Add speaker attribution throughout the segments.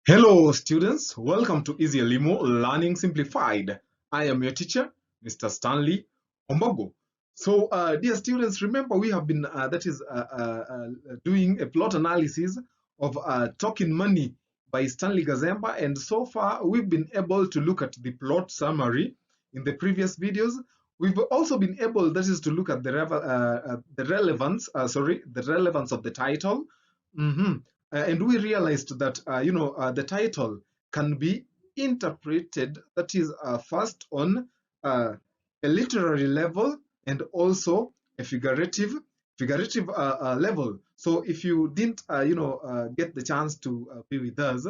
Speaker 1: Hello students, welcome to Easy Elimo Learning Simplified. I am your teacher, Mr. Stanley Ombogo. So dear students, remember we have been doing a plot analysis of Talking Money by Stanley Gazemba, and so far we've been able to look at the plot summary in the previous videos. We've also been able, that is, to look at the relevance of the title. And we realized that the title can be interpreted, that is, first on a literary level and also a figurative level. So if you didn't get the chance to be with us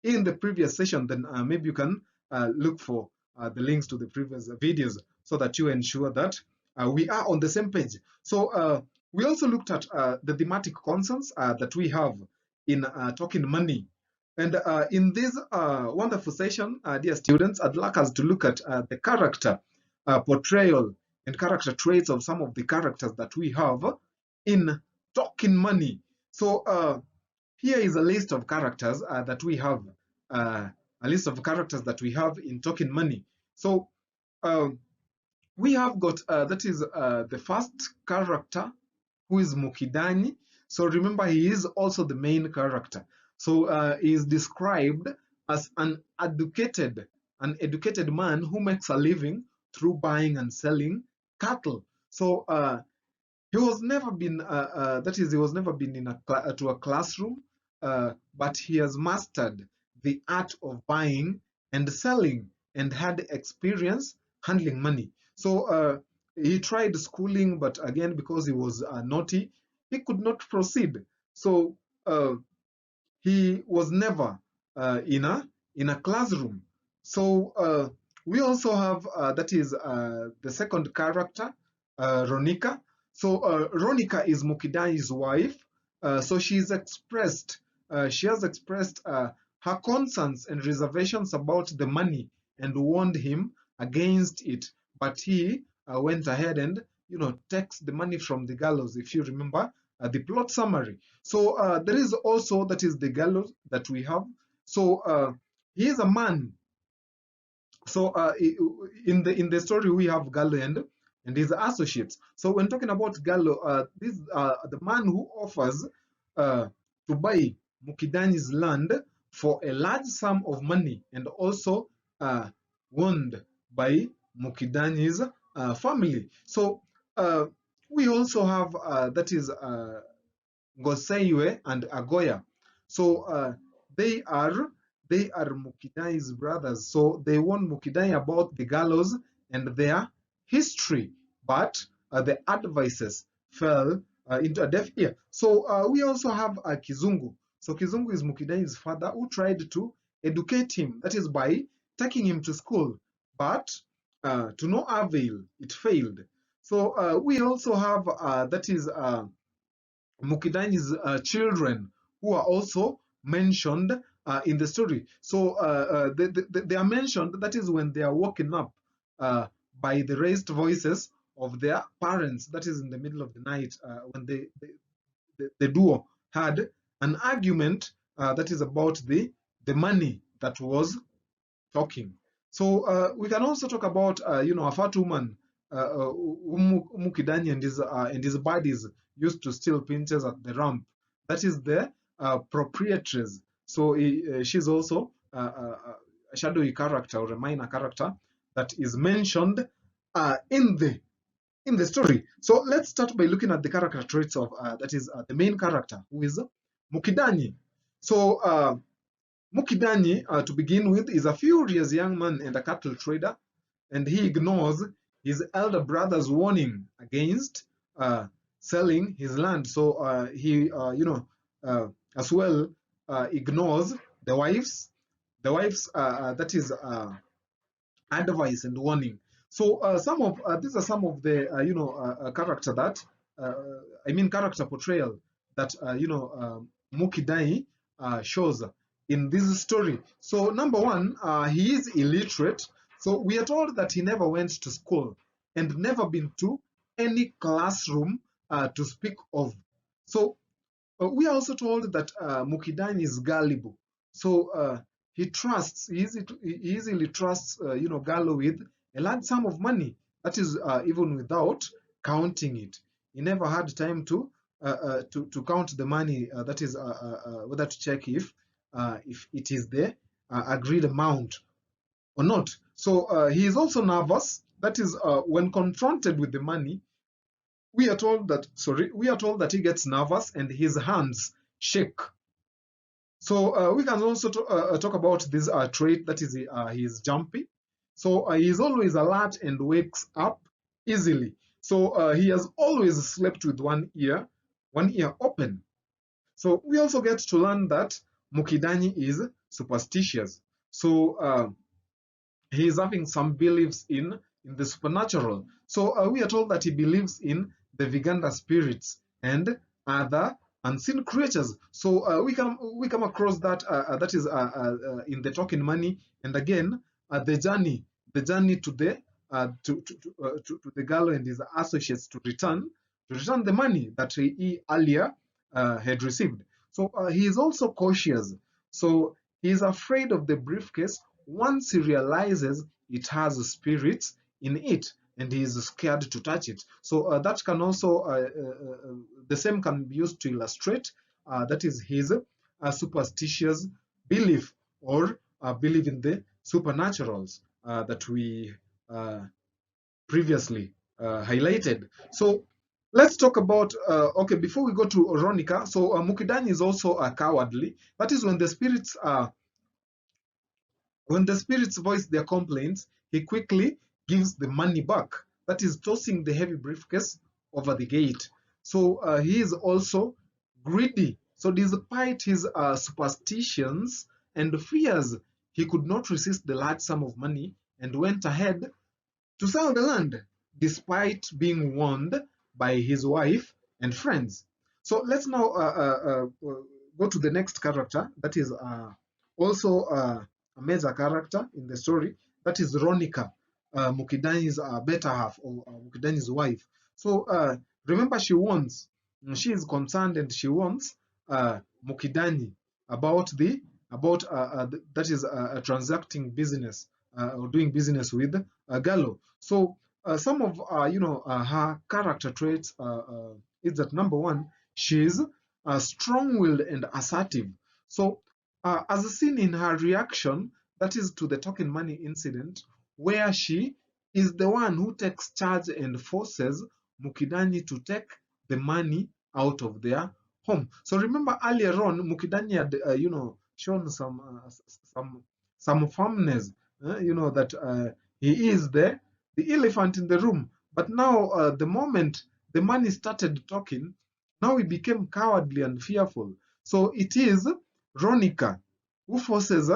Speaker 1: in the previous session, then maybe you can look for the links to the previous videos so that you ensure that we are on the same page. So we also looked at the thematic concerns that we have in Talking Money. And in this wonderful session, dear students, I'd like us to look at the character portrayal and character traits of some of the characters that we have in Talking Money. So here is a list of characters that we have, in Talking Money. So we have got, that is the first character, who is Mukidani. So remember, he is also the main character. So he is described as an educated man who makes a living through buying and selling cattle. So he was never been, he was never been in to a classroom, but he has mastered the art of buying and selling and had experience handling money. So he tried schooling, but again, because he was naughty, he could not proceed. So he was never in a classroom. So we also have, that is the second character, Ronika. So Ronika is Mukidani's wife. So she has expressed her concerns and reservations about the money and warned him against it. But he went ahead and takes the money from the gallows, if you remember the plot summary. So there is also, that is, the gallows that we have. So he is a man. So in the story we have Gallo and his associates. So when talking about Gallo, this the man who offers to buy Mukidani's land for a large sum of money, and also warned by Mukidani's family. So we also have, that is Ngoseiwe and Agoya. So they are Mukidai's brothers. So they warn Mukidai about the gallows and their history, but the advices fell into a deaf ear. So we also have Kizungu. So Kizungu is Mukidai's father, who tried to educate him, that is by taking him to school, but to no avail, it failed. So we also have, that is Mukidani's children, who are also mentioned in the story. So they are mentioned, that is when they are woken up by the raised voices of their parents, that is in the middle of the night, when the duo had an argument, that is about the money that was talking. So we can also talk about, a fat woman, Mukidani and his buddies used to steal pinches at the ramp. That is the proprietress. So she's also a shadowy character, or a minor character, that is mentioned in the story. So let's start by looking at the character traits of, that is the main character, who is Mukidani. So Mukidani, to begin with, is a furious young man and a cattle trader, and he ignores his elder brother's warning against selling his land. So he, as well ignores the wife's that is advice and warning. So some of these are some of the character that character portrayal that Mukidai shows in this story. So number one, he is illiterate. So we are told that he never went to school and never been to any classroom to speak of. So we are also told that Mukidani is gullible. So he easily trusts Gallo with a large sum of money. That is even without counting it. He never had time to count the money. That is whether to check if it is the agreed amount or not. So he is also nervous. That is when confronted with the money, we are told that he gets nervous and his hands shake. So we can also talk about this trait, that is he is jumpy. So he is always alert and wakes up easily. So he has always slept with one ear open. So we also get to learn that Mukidani is superstitious. So he is having some beliefs in the supernatural. So we are told that he believes in the Viganda spirits and other unseen creatures. So we come across that that is in the Talking Money, and again the journey to the to the Gallo and his associates to return the money that he earlier had received. So he is also cautious. So he is afraid of the briefcase once he realizes it has spirits in it, and he is scared to touch it. So that can also the same can be used to illustrate that is his superstitious belief, or belief in the supernaturals that we previously highlighted. So let's talk about okay, before we go to Oronica. So Mukidani is also cowardly. That is when the spirits voice their complaints, he quickly gives the money back. That is tossing the heavy briefcase over the gate. So he is also greedy. So despite his superstitions and fears, he could not resist the large sum of money and went ahead to sell the land, despite being warned by his wife and friends. So let's now go to the next character. That is also a major character in the story. That is Ronica, Mukidani's better half, or Mukidani's wife. So remember, she is concerned, and she wants Mukidani about that is transacting business or doing business with Gallo. So some of her character traits is that number one, she is strong-willed and assertive. So as seen in her reaction, that is to the token money incident, where she is the one who takes charge and forces Mukidani to take the money out of their home. So remember earlier on, Mukidani had shown some firmness, that he is the elephant in the room. But now, the moment the money started talking, now he became cowardly and fearful. So it is Ronica who forces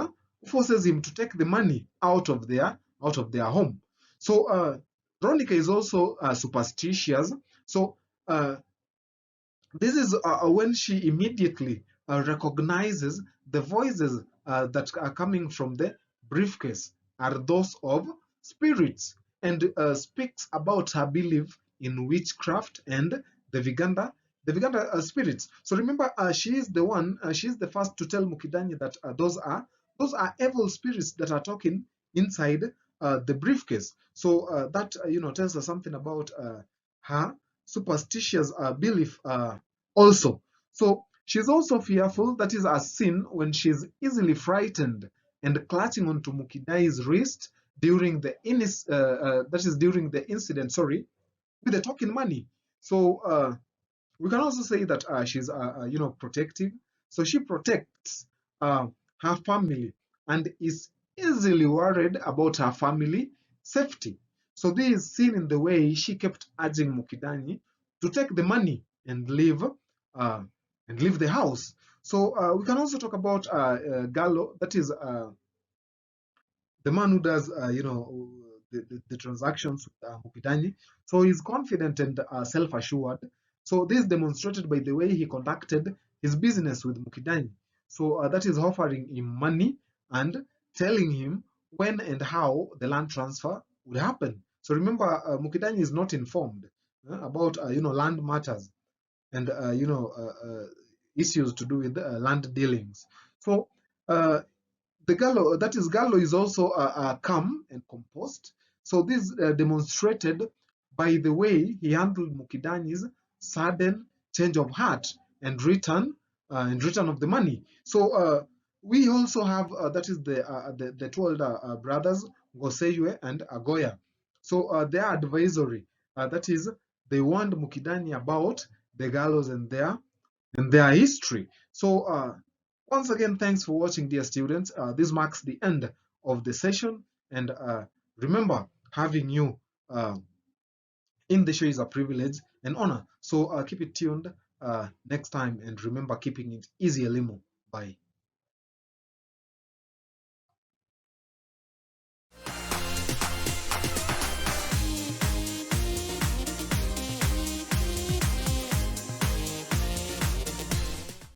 Speaker 1: him to take the money out of their home. So Ronica is also superstitious. So this is when she immediately recognizes the voices that are coming from the briefcase are those of spirits, and speaks about her belief in witchcraft and the Viganda spirits. So remember, she is the first to tell Mukidani that those are evil spirits that are talking inside the briefcase. So that tells us something about her superstitious belief also. So she's also fearful, that is as seen when she's easily frightened and clutching onto Mukidai's wrist during during the incident, with the talking money. So we can also say that she's protective. So she protects uh, her family and is easily worried about her family safety. So this is seen in the way she kept urging Mukidani to take the money and leave the house. So we can also talk about Gallo, that is the man who does the transactions with Mukidani. So he's confident and self-assured. So this is demonstrated by the way he conducted his business with Mukidani. So that is offering him money and telling him when and how the land transfer would happen. So remember, Mukidani is not informed about land matters and issues to do with land dealings. So The Gallo, that is, Gallo is also calm and composed. So this demonstrated by the way he handled Mukidani's sudden change of heart and return of the money. So we also have that is the two older brothers, Goseyue and Agoya. So their advisory, that is, they warned Mukidani about the Gallos and their history. So once again, thanks for watching, dear students. This marks the end of the session, and remember, having you in the show is a privilege and honor. So keep it tuned next time, and remember, keeping it easy, Elimo. Bye.